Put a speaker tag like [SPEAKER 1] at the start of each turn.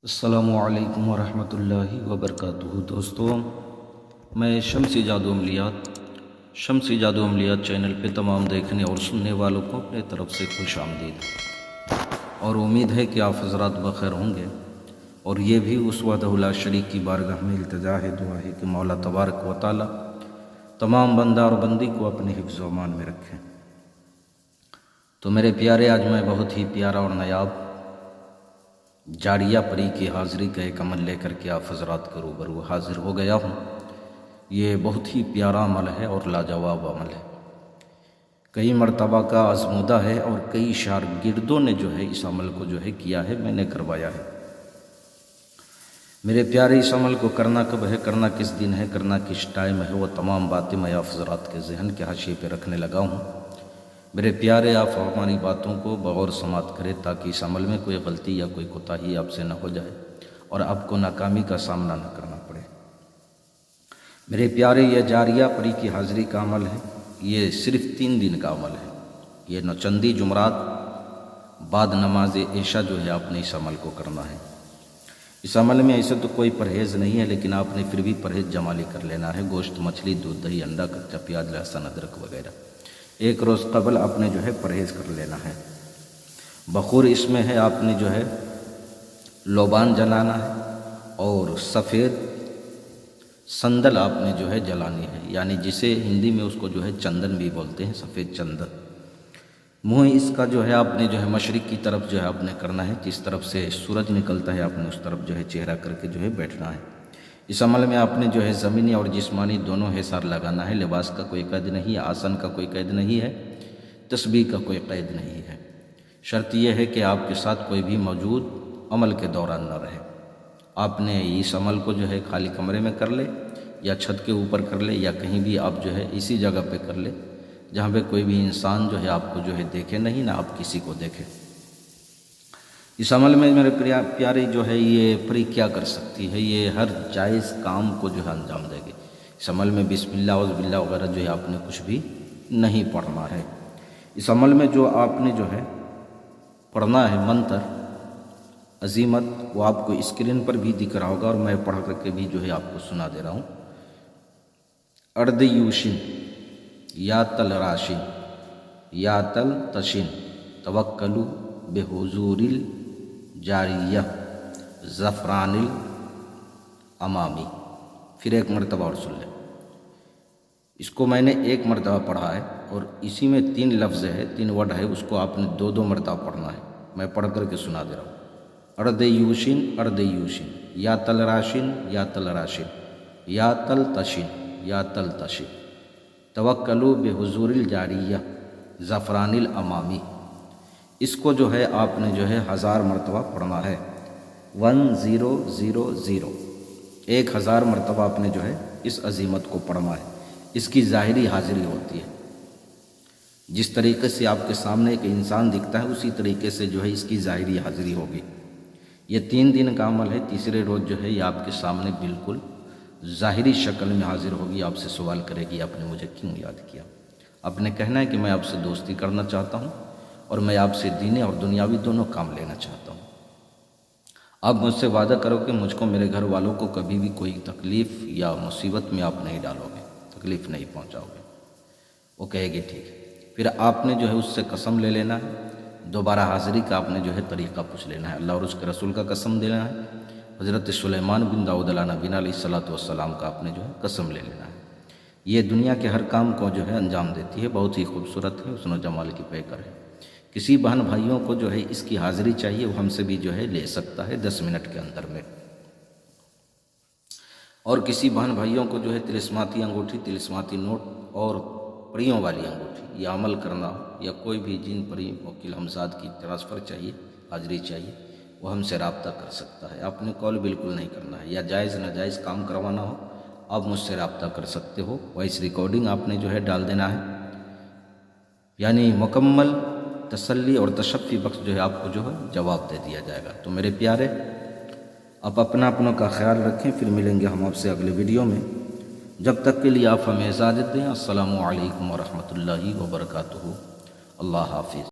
[SPEAKER 1] السلام علیکم ورحمۃ اللہ وبرکاتہ۔ دوستوں، میں شمسی جادو عملیات چینل پہ تمام دیکھنے اور سننے والوں کو اپنے طرف سے خوش آمدید، اور امید ہے کہ آپ حضرات بخیر ہوں گے۔ اور یہ بھی اس وحدہ لا شریک کی بارگاہ میں التجا ہے، دعا ہے کہ مولا تبارک و تعالی تمام بندہ اور بندی کو اپنے حفظ و امان میں رکھیں۔ تو میرے پیارے، آج میں بہت ہی پیارا اور نایاب جاریہ پری کی حاضری کا ایک عمل لے کر کے آپ حضرات کے روبرو حاضر ہو گیا ہوں۔ یہ بہت ہی پیارا عمل ہے اور لاجواب عمل ہے، کئی مرتبہ کا آزمودہ ہے، اور کئی شاگردوں نے جو ہے اس عمل کو جو ہے کیا ہے، میں نے کروایا ہے۔ میرے پیارے، اس عمل کو کرنا کب ہے، کرنا کس دن ہے، کرنا کس ٹائم ہے، وہ تمام باتیں میں آپ حضرات کے ذہن کے حاشیے پہ رکھنے لگا ہوں۔ میرے پیارے، آپ ہماری باتوں کو بغور سماعت کریں تاکہ اس عمل میں کوئی غلطی یا کوئی کوتاہی آپ سے نہ ہو جائے اور آپ کو ناکامی کا سامنا نہ کرنا پڑے۔ میرے پیارے، یہ جاریہ پری کی حاضری کا عمل ہے، یہ صرف 3 دن کا عمل ہے۔ یہ نوچندی جمعرات بعد نماز عشاء جو ہے آپ نے اس عمل کو کرنا ہے۔ اس عمل میں ایسے تو کوئی پرہیز نہیں ہے، لیکن آپ نے پھر بھی پرہیز جمالی کر لینا ہے۔ گوشت، مچھلی، دودھ، دہی، انڈا، کچا پیاز، لہسن، ادرک وغیرہ 1 روز قبل آپ نے جو ہے پرہیز کر لینا ہے۔ بخور اس میں ہے، آپ نے جو ہے لوبان جلانا ہے، اور سفید سندل آپ نے جو ہے جلانی ہے، یعنی جسے ہندی میں اس کو جو ہے چندن بھی بولتے ہیں، سفید چندن۔ منہ اس کا جو ہے آپ نے جو ہے مشرق کی طرف جو ہے آپ نے کرنا ہے، جس طرف سے سورج نکلتا ہے آپ نے اس طرف جو ہے چہرہ کر کے جو ہے بیٹھنا ہے۔ اس عمل میں آپ نے جو ہے زمینی اور جسمانی دونوں حصار لگانا ہے۔ لباس کا کوئی قید نہیں ہے، آسن کا کوئی قید نہیں ہے، تسبیح کا کوئی قید نہیں ہے۔ شرط یہ ہے کہ آپ کے ساتھ کوئی بھی موجود عمل کے دوران نہ رہے۔ آپ نے اس عمل کو جو ہے خالی کمرے میں کر لے، یا چھت کے اوپر کر لے، یا کہیں بھی آپ جو ہے اسی جگہ پہ کر لے جہاں پہ کوئی بھی انسان جو ہے آپ کو جو ہے دیکھے نہیں، نہ آپ کسی کو دیکھے۔ اس عمل میں میرے پیارے جو ہے یہ پری کیا کر سکتی ہے، یہ ہر جائز کام کو جو ہے انجام دے گی۔ اس عمل میں بسم اللہ اعوذ باللہ وغیرہ جو ہے آپ نے کچھ بھی نہیں پڑھنا ہے۔ اس عمل میں جو آپ نے جو ہے پڑھنا ہے منتر عظیمت، وہ آپ کو اسکرین پر بھی دکھ رہا ہوگا، اور میں پڑھ کر کے بھی جو ہے آپ کو سنا دے رہا ہوں۔ ارد یوشن، یا تل راشن، یا تل تشن، توکلو بحضور الجاریہ زفران الامامی۔ پھر ایک مرتبہ اور سن لیں، اس کو میں نے 1 مرتبہ پڑھا ہے، اور اسی میں 3 لفظ ہے، 3 ورڈ ہے، اس کو آپ نے 2 مرتبہ پڑھنا ہے۔ میں پڑھ کر کے سنا دے رہا ہوں۔ ارد یوشن، ارد یوشن، یا تل راشن، یا تل راشن، یا تل تشن، یا تل تشن، توکلو بحضور الجاریہ زفران الامامی۔ اس کو جو ہے آپ نے جو ہے 1000 مرتبہ پڑھنا ہے، 1000، 1000 مرتبہ آپ نے جو ہے اس عظیمت کو پڑھنا ہے۔ اس کی ظاہری حاضری ہوتی ہے، جس طریقے سے آپ کے سامنے ایک انسان دکھتا ہے اسی طریقے سے جو ہے اس کی ظاہری حاضری ہوگی۔ یہ 3 دن کا عمل ہے۔ تیسرے روز جو ہے یہ آپ کے سامنے بالکل ظاہری شکل میں حاضر ہوگی، آپ سے سوال کرے گی آپ نے مجھے کیوں یاد کیا۔ آپ نے کہنا ہے کہ میں آپ سے دوستی کرنا چاہتا ہوں، اور میں آپ سے دینی اور دنیاوی دونوں کام لینا چاہتا ہوں۔ آپ مجھ سے وعدہ کرو کہ مجھ کو، میرے گھر والوں کو کبھی بھی کوئی تکلیف یا مصیبت میں آپ نہیں ڈالو گے، تکلیف نہیں پہنچاؤ گے۔ وہ کہے گی ٹھیک ہے۔ پھر آپ نے جو ہے اس سے قسم لے لینا ہے، دوبارہ حاضری کا آپ نے جو ہے طریقہ پوچھ لینا ہے، اللہ اور اس کے رسول کا قسم دینا ہے، حضرت سلیمان بن داؤد علیہ نبینا علیہ الصلوۃ والسلام کا آپ نے جو ہے قسم لے لینا ہے۔ یہ دنیا کے ہر کام کو جو ہے انجام دیتی ہے، بہت ہی خوبصورت ہے، حسن و جمال کی پیکر ہے۔ کسی بہن بھائیوں کو جو ہے اس کی حاضری چاہیے، وہ ہم سے بھی جو ہے لے سکتا ہے 10 منٹ کے اندر میں۔ اور کسی بہن بھائیوں کو جو ہے طلسماتی انگوٹھی، طلسماتی نوٹ اور پریوں والی انگوٹھی یہ عمل کرنا ہو، یا کوئی بھی جن پری وکیل ہمزاد کی ٹرانسفر چاہیے، حاضری چاہیے، وہ ہم سے رابطہ کر سکتا ہے۔ آپ نے کال بالکل نہیں کرنا ہے، یا جائز ناجائز کام کروانا ہو آپ مجھ سے رابطہ کر سکتے ہو۔ وائس ریکارڈنگ آپ نے جو ہے ڈال دینا ہے، یعنی مکمل تسلی اور تشفی بخش جو ہے آپ کو جو ہے جواب دے دیا جائے گا۔ تو میرے پیارے، آپ اپنوں کا خیال رکھیں، پھر ملیں گے ہم آپ سے اگلے ویڈیو میں۔ جب تک کے لیے آپ ہمیں اجازت دیں۔ السلام علیکم ورحمۃ اللہ وبرکاتہ۔ اللہ حافظ۔